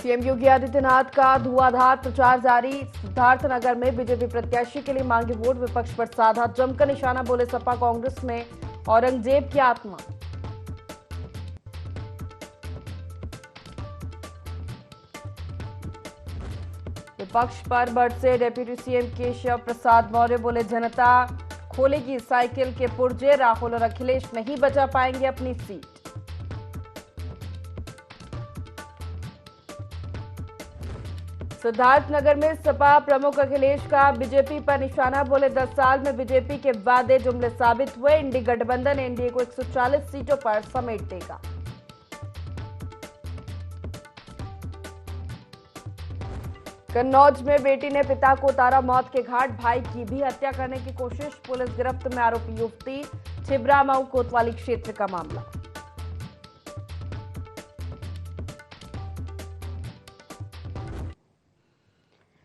CM Yogi Adityanath का धुआंधार प्रचार जारी। सिद्धार्थनगर में बीजेपी प्रत्याशी के लिए मांगे वोट, विपक्ष पर साधा जमकर निशाना, बोले सपा कांग्रेस में औरंगजेब की आत्मा। विपक्ष पर बरसे डेप्यूटी सीएम केशव प्रसाद मौर्य, बोले जनता खोलेगी साइकिल के पुर्जे, राहुल और अखिलेश नहीं बचा पाएंगे अपनी सीट। सिद्धार्थनगर में सपा प्रमुख अखिलेश का बीजेपी पर निशाना, बोले 10 साल में बीजेपी के वादे जुमले साबित हुए, इंडी गठबंधन एनडीए को 140 सीटों पर समेट देगा। कन्नौज में बेटी ने पिता को उतारा मौत के घाट, भाई की भी हत्या करने की कोशिश, पुलिस गिरफ्त में आरोपी युवती। छिबरामऊ कोतवाली क्षेत्र का मामला।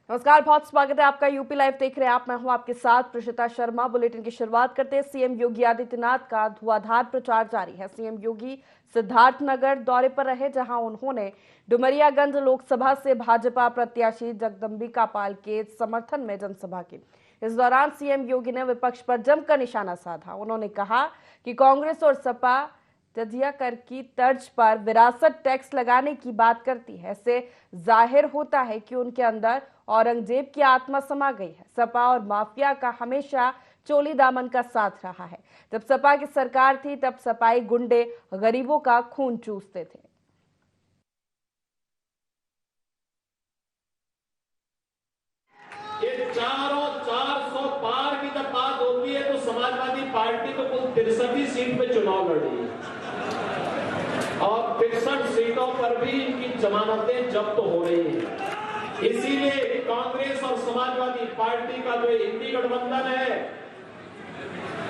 नमस्कार, बहुत स्वागत है आपका। यूपी लाइव देख रहे हैं आप, मैं हूं आपके साथ प्रशिता शर्मा। बुलेटिन की शुरुआत करते हैं। सीएम योगी आदित्यनाथ का धुआंधार प्रचार जारी है। सीएम योगी सिद्धार्थनगर दौरे पर रहे, जहां उन्होंने डुमरियागंज लोकसभा से भाजपा प्रत्याशी जगदंबिका पाल के समर्थन में जनसभा की। इस दौरान सीएम योगी ने विपक्ष पर जमकर निशाना साधा। उन्होंने कहा कि कांग्रेस और सपा जजिया कर की तर्ज पर विरासत टैक्स लगाने की बात करती है। इससे जाहिर होता है कि उनके अंदर औरंगजेब की आत्मा समा गई है। सपा और माफिया का हमेशा चोली दामन का साथ रहा है। जब सपा की सरकार थी तब सपाई गुंडे गरीबों का खून चूसते थे। ये चारों 400 पार की जब बात होती है तो समाजवादी पार्टी तो कुल 63 सीट पे चुनाव लड़ी है और 63 सीटों पर भी इनकी जमानतें जब्त हो रही हैं। इसीलिए कांग्रेस और समाजवादी पार्टी का जो इंडी गठबंधन है,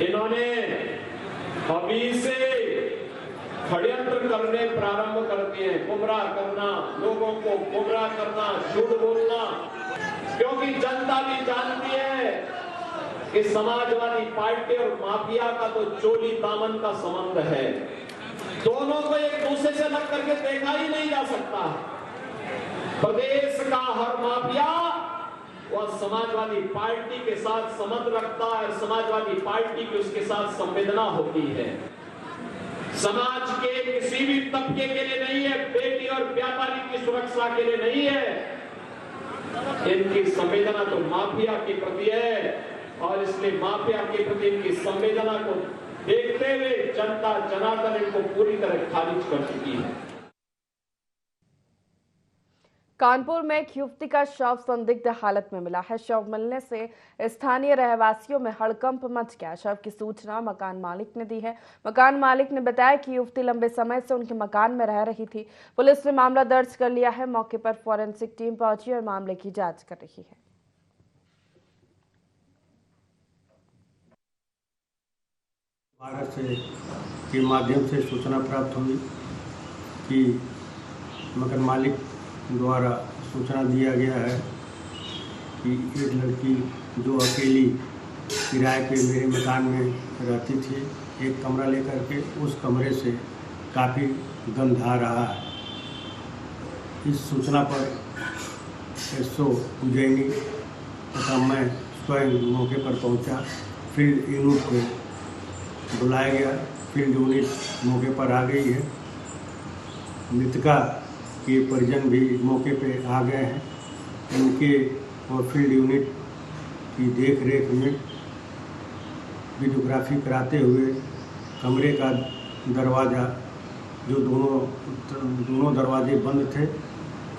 इन्होंने अभी से षड्यंत्र करने प्रारंभ कर दिए। गुमराह करना, लोगों को गुमराह करना, झूठ बोलना, क्योंकि जनता भी जानती है कि समाजवादी पार्टी और माफिया का तो चोली दामन का संबंध है। दोनों को एक दूसरे से अलग करके देखा ही नहीं जा सकता। प्रदेश का हर माफिया वह समाजवादी पार्टी के साथ संबंध रखता है, समाजवादी पार्टी की उसके साथ संवेदना होती है। समाज के किसी भी तबके के लिए नहीं है, बेटी और व्यापारी की सुरक्षा के लिए नहीं है। इनकी संवेदना तो माफिया के प्रति है और इसलिए माफिया के प्रति इनकी संवेदना को देखते हुए जनता जनार्दन इनको पूरी तरह खारिज कर चुकी है। कानपुर में एक युवती का शव संदिग्ध हालत में मिला है। शव मिलने से स्थानीय रहवासियों में हड़कंप मच गया। शव की सूचना मकान मालिक ने दी है। मकान मालिक ने बताया कि युवती लंबे समय से उनके मकान में रह रही थी। पुलिस ने मामला दर्ज कर लिया है। मौके पर फॉरेंसिक टीम पहुंची और मामले की जांच कर रही है। भारत के माध्यम से सूचना प्राप्त हुई कि मकान मालिक द्वारा सूचना दिया गया है कि एक लड़की जो अकेली किराए पे मेरे मकान में रहती थी, एक कमरा लेकर के उस कमरे से काफ़ी गंध आ रहा है। इस सूचना पर एसओ उज्जैनी तथा मैं स्वयं मौके पर पहुंचा। फील्ड यूनिट को बुलाया गया। फील्ड यूनिट मौके पर आ गई है। मृतका के परिजन भी मौके पे आ गए हैं। इनके और फील्ड यूनिट की देख रेख में वीडियोग्राफी कराते हुए कमरे का दरवाज़ा, जो दोनों दरवाजे बंद थे,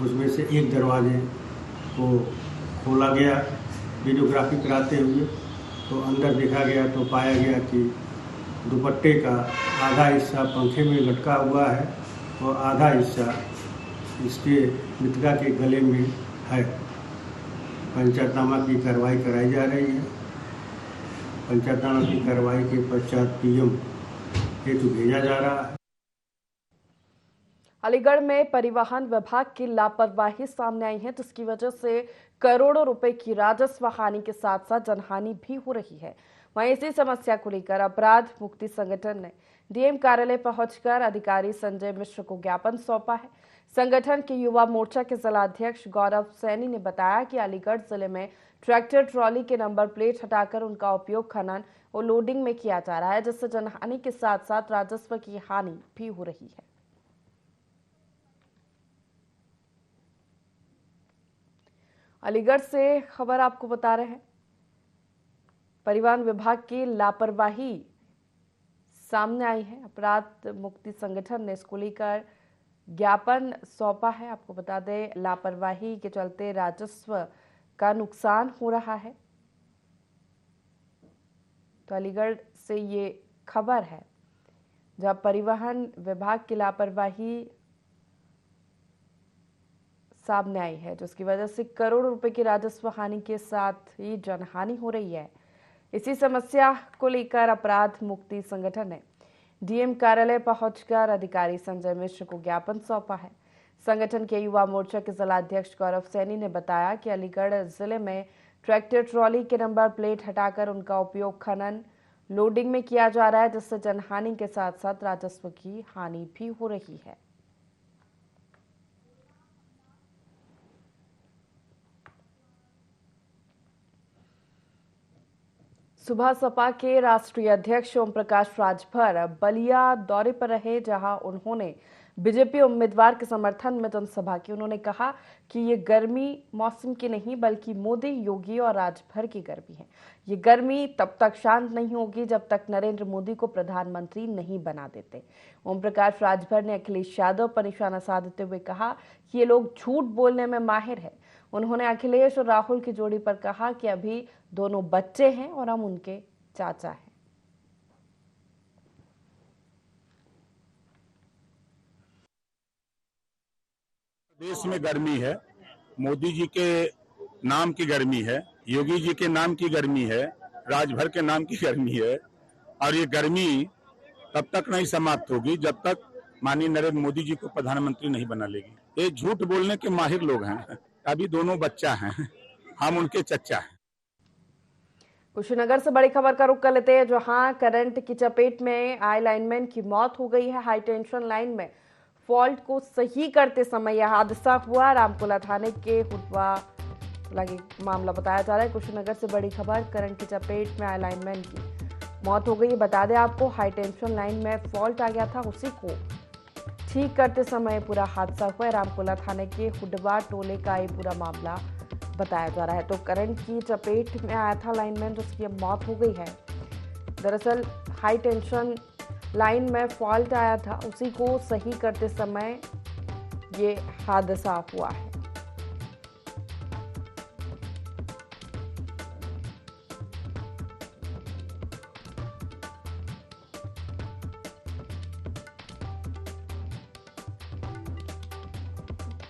उसमें से एक दरवाजे को खोला गया। वीडियोग्राफी कराते हुए तो अंदर देखा गया तो पाया गया कि दुपट्टे का आधा हिस्सा पंखे में लटका हुआ है और आधा हिस्सा इसके मृतका के गले में है। पंचायतनामा की कार्रवाई कराई जा रही है। पंचायतनामा की कार्रवाई के पश्चात पीएम हेतु भेजा जा रहा है। अलीगढ़ में परिवहन विभाग की लापरवाही सामने आई है, जिसकी वजह से करोड़ों रुपए की राजस्व हानि के साथ साथ जनहानि भी हो रही है। वहीं इसी समस्या को लेकर अपराध मुक्ति संगठन ने डीएम कार्यालय पहुंचकर अधिकारी संजय मिश्र को ज्ञापन सौंपा है। संगठन के युवा मोर्चा के जिलाध्यक्ष गौरव सैनी ने बताया कि अलीगढ़ जिले में ट्रैक्टर ट्रॉली के नंबर प्लेट हटाकर उनका उपयोग खनन और लोडिंग में किया जा रहा है, जिससे जनहानि के साथ साथ राजस्व की हानि भी हो रही है। अलीगढ़ से खबर आपको बता रहे हैं, परिवहन विभाग की लापरवाही सामने आई है। अपराध मुक्ति संगठन ने इसको लेकर ज्ञापन सौंपा है। आपको बता दें, लापरवाही के चलते राजस्व का नुकसान हो रहा है। तो अलीगढ़ से ये खबर है, जब परिवहन विभाग की लापरवाही सामने आई है, जिसकी वजह से करोड़ों रुपए की राजस्व हानि के साथ ही जनहानि हो रही है। इसी समस्या को लेकर अपराध मुक्ति संगठन ने डीएम कार्यालय पहुंचकर अधिकारी संजय मिश्र को ज्ञापन सौंपा है। संगठन के युवा मोर्चा के जिलाध्यक्ष गौरव सैनी ने बताया कि अलीगढ़ जिले में ट्रैक्टर ट्रॉली के नंबर प्लेट हटाकर उनका उपयोग खनन लोडिंग में किया जा रहा है, जिससे जनहानि के साथ साथ राजस्व की हानि भी हो रही है। सुबह सपा के राष्ट्रीय अध्यक्ष ओम प्रकाश राजभर बलिया दौरे पर रहे, जहां उन्होंने बीजेपी उम्मीदवार के समर्थन में जनसभा की। उन्होंने कहा कि ये गर्मी मौसम की नहीं, बल्कि मोदी, योगी और राजभर की गर्मी है। ये गर्मी तब तक शांत नहीं होगी जब तक नरेंद्र मोदी को प्रधानमंत्री नहीं बना देते। ओम प्रकाश राजभर ने अखिलेश यादव पर निशाना साधते हुए कहा कि ये लोग झूठ बोलने में माहिर है। उन्होंने अखिलेश और राहुल की जोड़ी पर कहा कि अभी दोनों बच्चे हैं और हम उनके चाचा हैं। देश में गर्मी है, मोदी जी के नाम की गर्मी है, योगी जी के नाम की गर्मी है, राजभर के नाम की गर्मी है। और ये गर्मी तब तक नहीं समाप्त होगी जब तक माननीय नरेंद्र मोदी जी को प्रधानमंत्री नहीं बना लेगी। ये झूठ बोलने के माहिर लोग हैं। अभी दोनों बच्चा हैं, हम उनके चचा हैं। कुशीनगर से बड़ी खबर का रुख कर लेते हैं, जहां करंट की चपेट में आए लाइनमैन की मौत हो गई है। हाई टेंशन लाइन में फॉल्ट को सही करते समय यह हादसा हुआ। रामकोला थाने के हुडवा लगे मामला बताया जा रहा है। कुशीनगर से बड़ी खबर, करंट की चपेट में आए लाइनमैन की मौत हो गई। बता दें आपको, हाई टेंशन लाइन में फॉल्ट आ गया था, उसी को ठीक करते समय पूरा हादसा हुआ। रामकोला थाने के हुडवा टोले का ये पूरा मामला बताया जा रहा है। तो करंट की चपेट में आया था लाइनमैन, जिसकी मौत हो गई है। दरअसल हाई टेंशन लाइन में फॉल्ट आया था, उसी को सही करते समय ये हादसा हुआ है।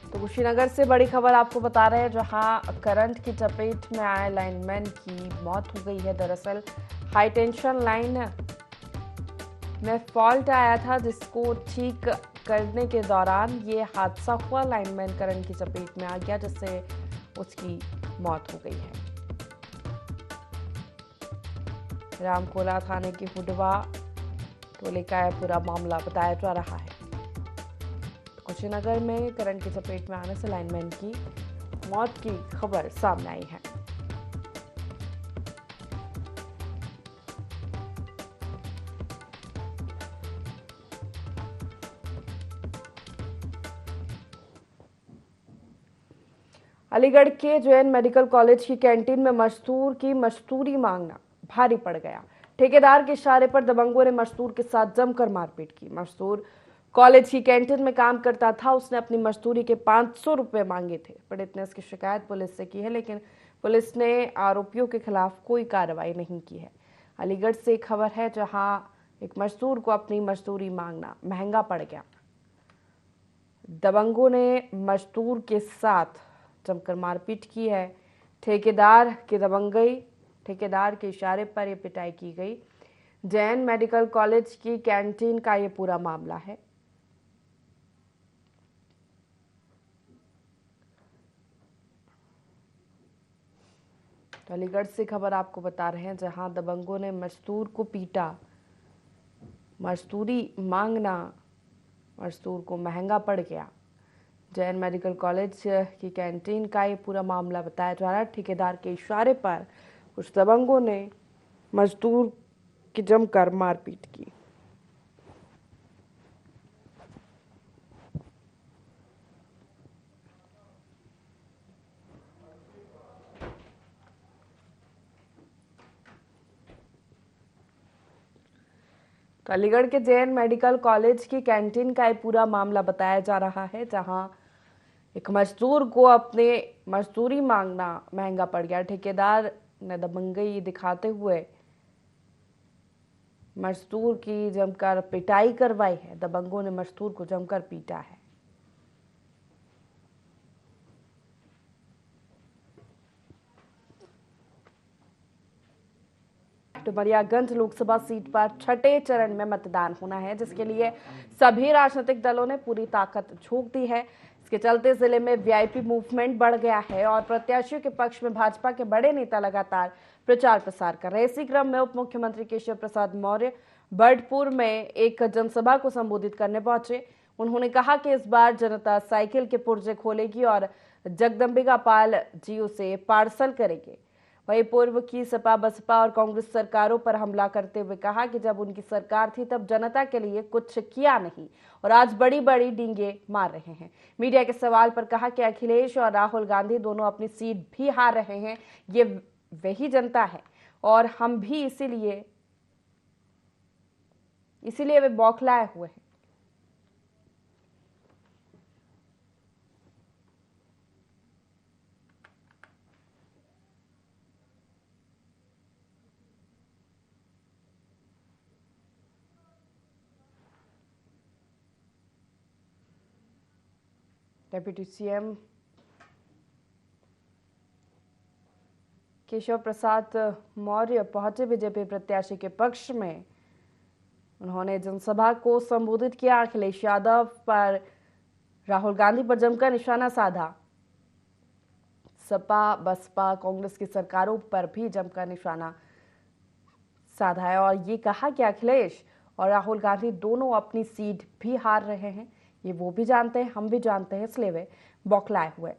तो कुशीनगर से बड़ी खबर आपको बता रहे हैं, जहां करंट की चपेट में आए लाइनमैन की मौत हो गई है। दरअसल हाई टेंशन लाइन में फॉल्ट आया था, जिसको ठीक करने के दौरान ये हादसा हुआ। लाइनमैन करंट की चपेट में आ गया, जिससे उसकी मौत हो गई है। रामकोला थाने के हुडवा टोले का पूरा मामला बताया जा रहा है। कुशीनगर में करंट की चपेट में आने से लाइनमैन की मौत की खबर सामने आई है। अलीगढ़ के जैन मेडिकल कॉलेज की कैंटीन में मजदूर की मजदूरी मांगना भारी पड़ गया। ठेकेदार के इशारे पर दबंगों ने मजदूर के साथ जमकर मारपीट की। मजदूर कॉलेज की कैंटीन में काम करता था, उसने अपनी मजदूरी के 500 रुपए मांगे थे। पीड़ित ने इसकी शिकायत पुलिस से की है, लेकिन पुलिस ने आरोपियों के खिलाफ कोई कार्रवाई नहीं की है। अलीगढ़ से खबर है, जहां एक मजदूर को अपनी मजदूरी मांगना महंगा पड़ गया। दबंगों ने मजदूर के साथ जमकर मारपीट की है। ठेकेदार की दबंगई, ठेकेदार के इशारे पर यह पिटाई की गई। जैन मेडिकल कॉलेज की कैंटीन का ये पूरा मामला है। तो अलीगढ़ से खबर आपको बता रहे हैं, जहां दबंगों ने मजदूर को पीटा। मजदूरी मांगना मजदूर को महंगा पड़ गया। जैन मेडिकल कॉलेज की कैंटीन का ये पूरा मामला बताया जा रहा है। ठेकेदार के इशारे पर कुछ दबंगों ने मजदूर की जमकर मारपीट की। तो अलीगढ़ के जैन मेडिकल कॉलेज की कैंटीन का ये पूरा मामला बताया जा रहा है, जहां एक मजदूर को अपने मजदूरी मांगना महंगा पड़ गया। ठेकेदार ने दबंगई दिखाते हुए मजदूर की जमकर पिटाई करवाई है। दबंगों ने मजदूर को जमकर पीटा है। डुमरियागंज लोकसभा सीट पर छठे चरण में मतदान होना है, जिसके लिए सभी राजनीतिक दलों ने पूरी ताकत झोंक दी है। इसके चलते जिले में वीआईपी मूवमेंट बढ़ गया है और प्रत्याशियों के पक्ष में भाजपा के बड़े नेता लगातार प्रचार प्रसार कर रहे हैं। इसी क्रम में उप मुख्यमंत्री केशव प्रसाद मौर्य बर्डपुर में एक जनसभा को संबोधित करने पहुंचे। उन्होंने कहा कि इस बार जनता साइकिल के पुर्जे खोलेगी और जगदम्बिका पाल जी उसे पार्सल करेंगे। वहीं पूर्व की सपा बसपा और कांग्रेस सरकारों पर हमला करते हुए कहा कि जब उनकी सरकार थी तब जनता के लिए कुछ किया नहीं और आज बड़ी बड़ी डींगे मार रहे हैं। मीडिया के सवाल पर कहा कि अखिलेश और राहुल गांधी दोनों अपनी सीट भी हार रहे हैं। ये वही जनता है और हम भी इसीलिए वे बौखलाए हुए हैं। डेप्यूटी सीएम केशव प्रसाद मौर्य पहुंचे बीजेपी प्रत्याशी के पक्ष में। उन्होंने जनसभा को संबोधित किया। अखिलेश यादव पर, राहुल गांधी पर जमकर निशाना साधा। सपा बसपा कांग्रेस की सरकारों पर भी जमकर निशाना साधा है और ये कहा कि अखिलेश और राहुल गांधी दोनों अपनी सीट भी हार रहे हैं। ये वो भी जानते हैं, हम भी जानते हैं, इसलिए वे बौखलाए हुए।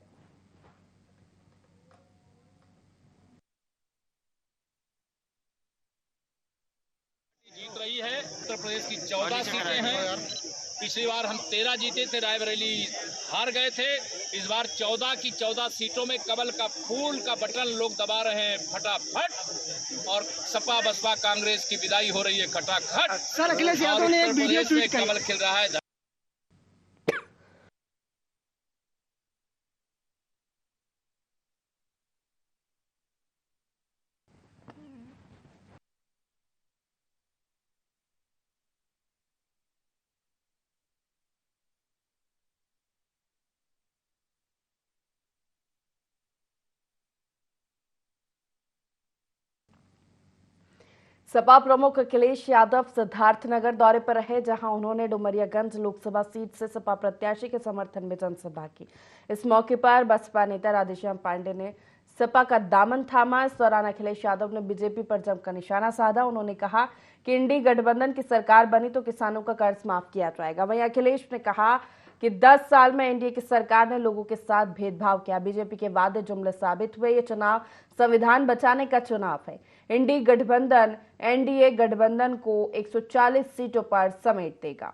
जीत रही है। उत्तर प्रदेश की 14 सीटें हैं। पिछली बार हम 13 जीते थे, रायबरेली हार गए थे। इस बार 14 की 14 सीटों में कमल का फूल का बटन लोग दबा रहे हैं फटाफट और सपा बसपा कांग्रेस की विदाई हो रही है खटाखट। सर अखिलेश यादव ने एक वीडियो ट्वीट किया, कमल खिल रहा है। सपा प्रमुख अखिलेश यादव सिद्धार्थनगर दौरे पर रहे, जहां उन्होंने डुमरियागंज लोकसभा सीट से सपा प्रत्याशी के समर्थन में जनसभा की। इस मौके पर बसपा नेता राधेश्याम पांडे ने सपा का दामन थामा। इस दौरान अखिलेश यादव ने बीजेपी पर जमकर निशाना साधा। उन्होंने कहा कि इंडी गठबंधन की सरकार बनी तो किसानों का कर्ज माफ किया जाएगा। वहीं अखिलेश ने कहा कि 10 साल में एनडीए की सरकार ने लोगों के साथ भेदभाव किया। बीजेपी के वादे जुमले साबित हुए। ये चुनाव संविधान बचाने का चुनाव है। इंडी गठबंधन एनडीए गठबंधन को 140 सीटों पर समेट देगा।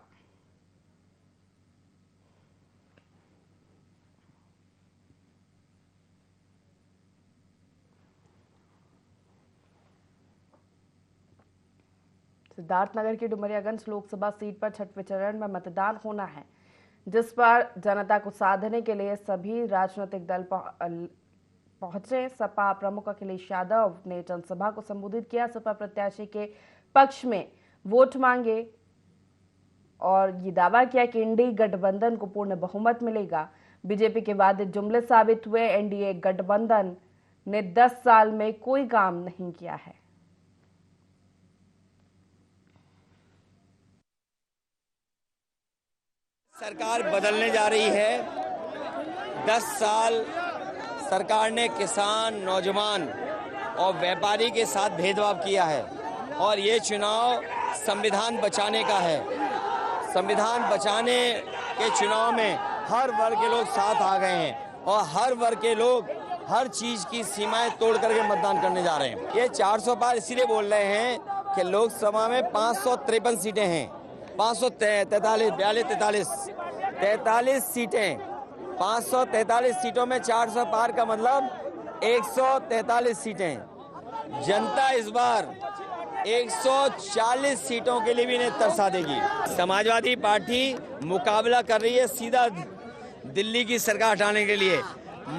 सिद्धार्थनगर की डुमरियागंज लोकसभा सीट पर छठवें चरण में मतदान होना है, जिस पर जनता को साधने के लिए सभी राजनीतिक दल पहुंचे। सपा प्रमुख अखिलेश यादव ने जनसभा को संबोधित किया। सपा प्रत्याशी के पक्ष में वोट मांगे और ये दावा किया कि इंडी गठबंधन को पूर्ण बहुमत मिलेगा। बीजेपी के वादे जुमले साबित हुए। एनडीए गठबंधन ने 10 साल में कोई काम नहीं किया है। सरकार बदलने जा रही है। 10 साल सरकार ने किसान, नौजवान और व्यापारी के साथ भेदभाव किया है और ये चुनाव संविधान बचाने का है। संविधान बचाने के चुनाव में हर वर्ग के लोग साथ आ गए हैं और हर वर्ग के लोग हर चीज की सीमाएं तोड़ करके मतदान करने जा रहे हैं। ये 400 पार इसीलिए बोल रहे हैं कि लोकसभा में 553 सीटें हैं, 43 सीटें, 543 सीटों में 400 पार का मतलब 143 सीटें। जनता इस बार 140 सीटों के लिए भी इन्हें तरसा देगी। समाजवादी पार्टी मुकाबला कर रही है सीधा दिल्ली की सरकार हटाने के लिए।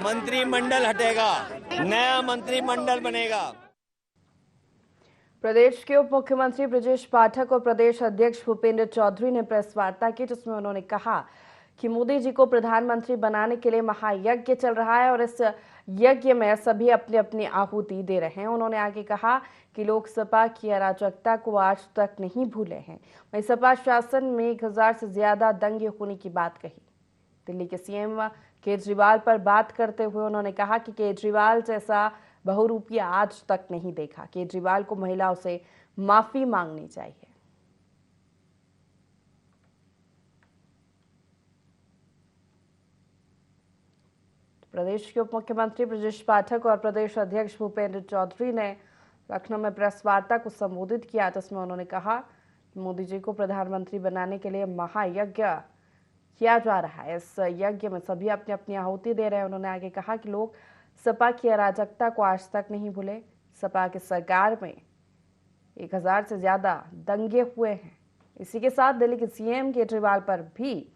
मंत्रिमंडल हटेगा, नया मंत्रिमंडल बनेगा। प्रदेश के उप मुख्यमंत्री ब्रजेश पाठक और प्रदेश अध्यक्ष भूपेंद्र चौधरी ने प्रेस वार्ता की, जिसमें उन्होंने कहा कि मोदी जी को प्रधानमंत्री बनाने के लिए महायज्ञ चल रहा है और इस यज्ञ में सभी अपनी अपनी आहुति दे रहे हैं। उन्होंने आगे कहा कि लोग सपा की अराजकता को आज तक नहीं भूले हैं। वहीं सपा शासन में 1000 से ज्यादा दंगे होने की बात कही। दिल्ली के सीएम केजरीवाल पर बात करते हुए उन्होंने कहा कि केजरीवाल जैसा बहुरूपिया आज तक नहीं देखा। केजरीवाल को महिलाओं से माफी मांगनी चाहिए। प्रदेश के उप मुख्यमंत्री ब्रजेश पाठक और प्रदेश अध्यक्ष भूपेंद्र चौधरी ने लखनऊ में प्रेस वार्ता को संबोधित किया, जिसमें उन्होंने कहा कि मोदी जी को प्रधानमंत्री बनाने के लिए महायज्ञ किया जा रहा है। इस यज्ञ में सभी अपनी अपनी आहुति दे रहे हैं। उन्होंने आगे कहा कि लोग सपा की अराजकता को आज तक नहीं भूले। सपा की सरकार में 1000 से ज्यादा दंगे हुए हैं। इसी के साथ दिल्ली के सीएम केजरीवाल पर भी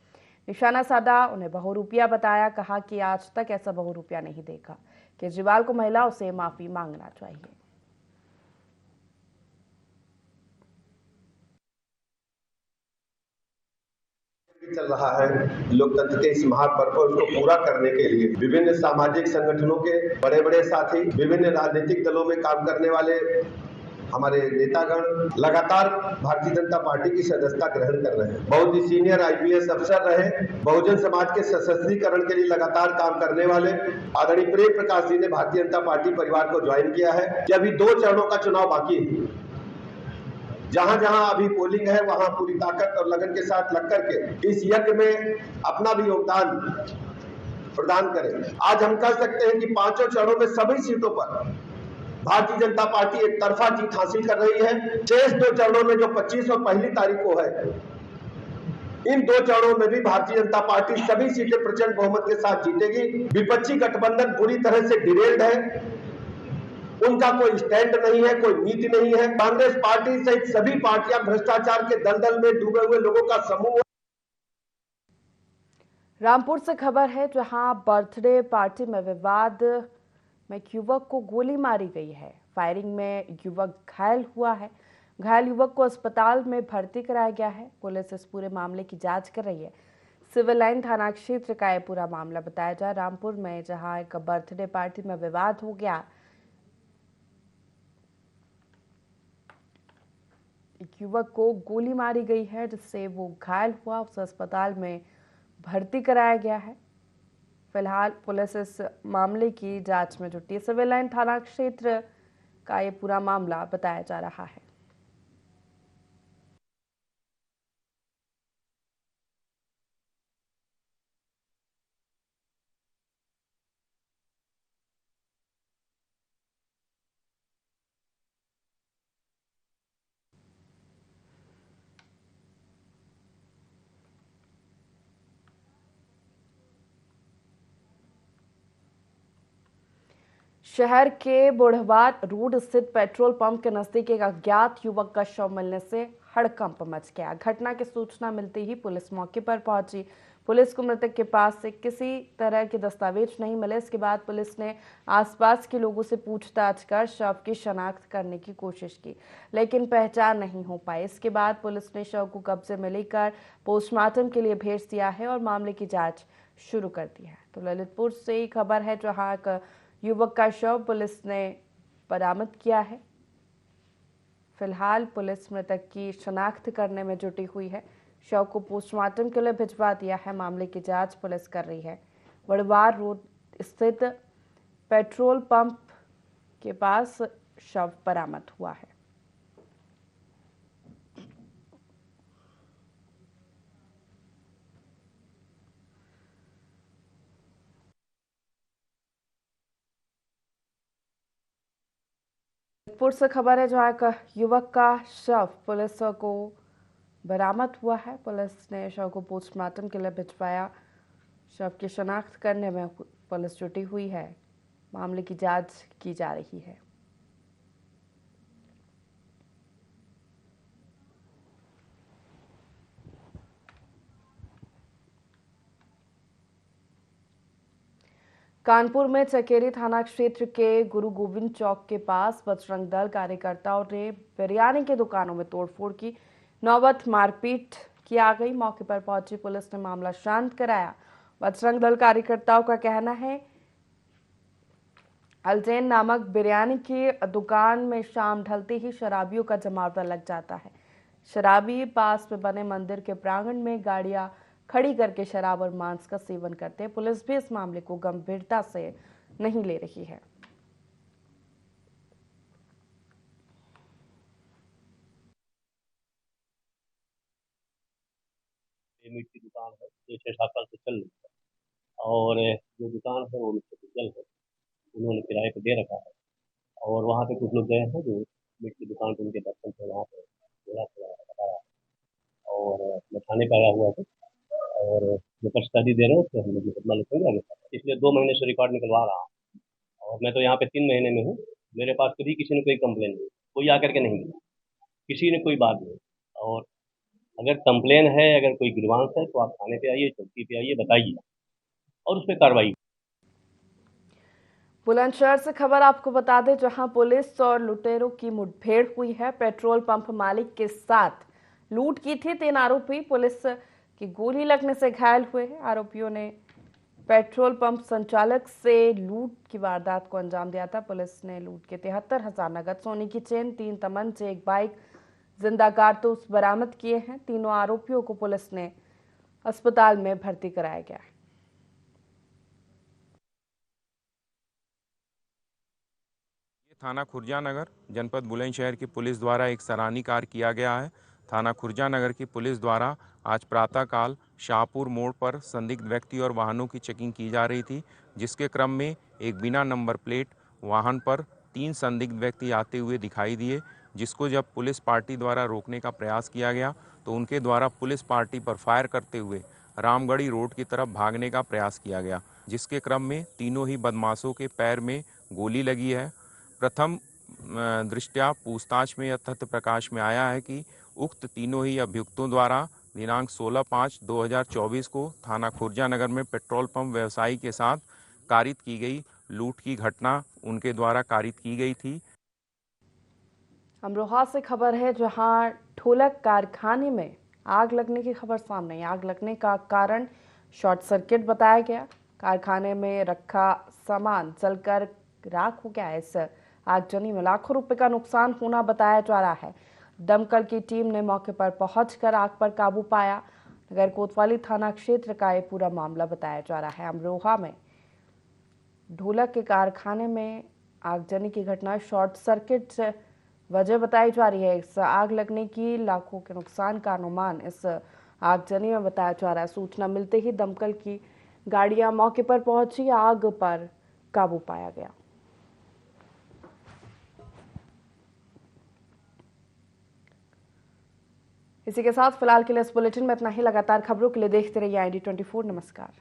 निशाना साधा, उन्हें बहुरूपिया बताया। कहा कि आज तक ऐसा बहुरूपिया नहीं देखा। केजरीवाल को महिलाओं से माफी मांगना चाहिए। चल रहा है लोकतंत्र के इस महापर्व को पूरा करने के लिए विभिन्न सामाजिक संगठनों के बड़े बड़े साथी, विभिन्न राजनीतिक दलों में काम करने वाले हमारे नेतागण लगातार भारतीय जनता पार्टी की सदस्यता ग्रहण कर रहे हैं। बहुत ही सीनियर आईपीएस अफसर रहे, बहुजन समाज के सशक्तिकरण के लिए लगातार काम करने वाले आदरणीय प्रेम प्रकाश जी ने भारतीय जनता पार्टी परिवार को ज्वाइन किया है। कि अभी 2 चरणों का चुनाव बाकी है। जहां जहां अभी पोलिंग है वहां पूरी ताकत और लगन के साथ लग करके इस यज्ञ में अपना भी योगदान प्रदान करें। आज हम कह सकते हैं कि 5 चरणों में सभी सीटों पर भारतीय जनता पार्टी एक तरफा जीत हासिल कर रही है। शेष 2 चरणों में जो 25 और 1 तारीख को है, इन 2 चरणों में भी भारतीय जनता पार्टी सभी सीटें प्रचंड बहुमत के साथ जीतेगी। विपक्षी गठबंधन पूरी तरह से डिरेल्ड है, उनका कोई स्टैंड नहीं है, कोई नीति नहीं है। कांग्रेस पार्टी सहित सभी पार्टियां भ्रष्टाचार के दलदल में डूबे हुए लोगों का समूह। रामपुर से खबर है, जहां बर्थडे पार्टी में विवाद में युवक को गोली मारी गई है। फायरिंग में युवक घायल हुआ है। घायल युवक को अस्पताल में भर्ती कराया गया है। पुलिस इस पूरे मामले की जांच कर रही है। सिविल लाइन थाना क्षेत्र का यह पूरा मामला बताया जा रामपुर में, जहां एक बर्थडे पार्टी में विवाद हो गया। एक युवक को गोली मारी गई है, जिससे वो घायल हुआ। उसे अस्पताल में भर्ती कराया गया है। फिलहाल पुलिस इस मामले की जांच में जुटी है। सिविल लाइन थाना क्षेत्र का ये पूरा मामला बताया जा रहा है। शहर के बुढ़वार रोड स्थित पेट्रोल पंप के नजदीक एक अज्ञात युवक का शव मिलने से हड़कंप मच गया। घटना की सूचना मिलते ही पुलिस मौके पर पहुंची। पुलिस को मृतक के पास से किसी तरह के दस्तावेज नहीं मिले। इसके बाद पुलिस ने आसपास के लोगों से पूछताछ कर शव की शनाख्त करने की कोशिश की, लेकिन पहचान नहीं हो पाई। इसके बाद पुलिस ने शव को कब्जे में लेकर पोस्टमार्टम के लिए भेज दिया है और मामले की जाँच शुरू कर दी है। तो ललितपुर से खबर है, जहाँ युवक का शव पुलिस ने बरामद किया है। फिलहाल पुलिस मृतक की शनाख्त करने में जुटी हुई है। शव को पोस्टमार्टम के लिए भिजवा दिया है। मामले की जांच पुलिस कर रही है। बुढ़वार रोड स्थित पेट्रोल पंप के पास शव बरामद हुआ है। जयपुर से खबर है जहां एक युवक का शव पुलिस को बरामद हुआ है। पुलिस ने शव को पोस्टमार्टम के लिए भिजवाया। शव की शनाख्त करने में पुलिस जुटी हुई है। मामले की जांच की जा रही है। कानपुर में चकेरी थाना क्षेत्र के गुरु गोविंद चौक के पास बजरंग दल कार्यकर्ताओं ने बिरयानी की दुकानों में तोड़फोड़ की। नौबत मारपीट की आ गई। मौके पर पहुंची पुलिस ने मामला शांत कराया। बजरंग दल कार्यकर्ताओं का कहना है अलजैन नामक बिरयानी की दुकान में शाम ढलते ही शराबियों का जमावड़ा लग जाता है। शराबी पास में बने मंदिर के प्रांगण में गाड़ियां खड़ी करके शराब और मांस का सेवन करते हैं। पुलिस भी इस मामले को गंभीरता से नहीं ले रही है। मीट की दुकान है जो 6-7 साल से चल रही है और जो दुकान है वो मिस्टर गुज्जल है, उन्होंने किराए पे दे रखा है और वहाँ पे कुछ लोग गए हैं जो मीट की दुकान पे उनके दर्शन से वहाँ पे थोड़ा थोड़ा बताया और मैं थाने पे आया हुआ था और जो पक्षकारी दे रहे हैं उससे हम लोग मुकदमा लिखेंगे आगे। पिछले 2 महीने से रिकॉर्ड निकलवा रहा हूँ और मैं तो यहाँ पे 3 महीने में हूँ। मेरे पास कभी किसी ने कोई कंप्लेन नहीं, कोई आकर के नहीं मिला, किसी ने कोई बात नहीं। और अगर कंप्लेन है, अगर कोई ग्रीवांस है तो आप थाने पे आइए, चौकी पे आइए, बताइए और उस पर कार्रवाई। बुलंदशहर से खबर आपको बता दें जहां पुलिस और लुटेरों की मुठभेड़ हुई है। पेट्रोल पंप मालिक के साथ लूट की थी। 3 आरोपी पुलिस की गोली लगने से घायल हुए हैं। आरोपियों ने पेट्रोल पंप संचालक से लूट की वारदात को अंजाम दिया था। पुलिस ने लूट के 73,000 नगद, सोने की चेन, 3 तमंचे, 1 बाइक, जिंदा कारतूस बरामद किए हैं। तीनों आरोपियों को पुलिस ने अस्पताल में भर्ती कराया गया है। थाना खुर्जानगर जनपद बुलंदशहर की पुलिस द्वारा एक सराहनीय कार्य किया गया है। थाना खुर्जानगर की पुलिस द्वारा आज प्रातःकाल शाहपुर मोड़ पर संदिग्ध व्यक्ति और वाहनों की चेकिंग की जा रही थी, जिसके क्रम में एक बिना नंबर प्लेट वाहन पर 3 संदिग्ध व्यक्ति आते हुए दिखाई दिए, जिसको जब पुलिस पार्टी द्वारा रोकने का प्रयास किया गया तो उनके द्वारा पुलिस पार्टी पर फायर करते हुए रामगढ़ी रोड की तरफ भागने का प्रयास किया गया, जिसके क्रम में तीनों ही बदमाशों के पैर में गोली लगी है। प्रथम दृष्टया पूछताछ में यह तथ्य प्रकाश में आया है कि उक्त तीनों ही अभियुक्तों द्वारा दिनांक 16/5/2024 को थाना खुर्जानगर में पेट्रोल पंप व्यवसायी के साथ कारित की गई लूट की घटना उनके द्वारा कारित की गई थी। अमरोहा से खबर है जहां ढोलक कारखाने में आग लगने की खबर सामने आई। आग लगने का कारण शॉर्ट सर्किट बताया गया। कारखाने में रखा सामान जलकर राख हो गया। इस आगजनी में लाखों रुपए का नुकसान होना बताया जा रहा है। दमकल की टीम ने मौके पर पहुंचकर आग पर काबू पाया। नगर कोतवाली थाना क्षेत्र का ये पूरा मामला बताया जा रहा है। अमरोहा में ढोलक के कारखाने में आगजनी की घटना शॉर्ट सर्किट से वजह बताई जा रही है। इस आग लगने की लाखों के नुकसान का अनुमान इस आगजनी में बताया जा रहा है। सूचना मिलते ही दमकल की गाड़ियां मौके पर पहुंची, आग पर काबू पाया गया। इसी के साथ फिलहाल के लिए इस बुलेटिन में इतना ही। लगातार खबरों के लिए देखते रहिए ID24। नमस्कार।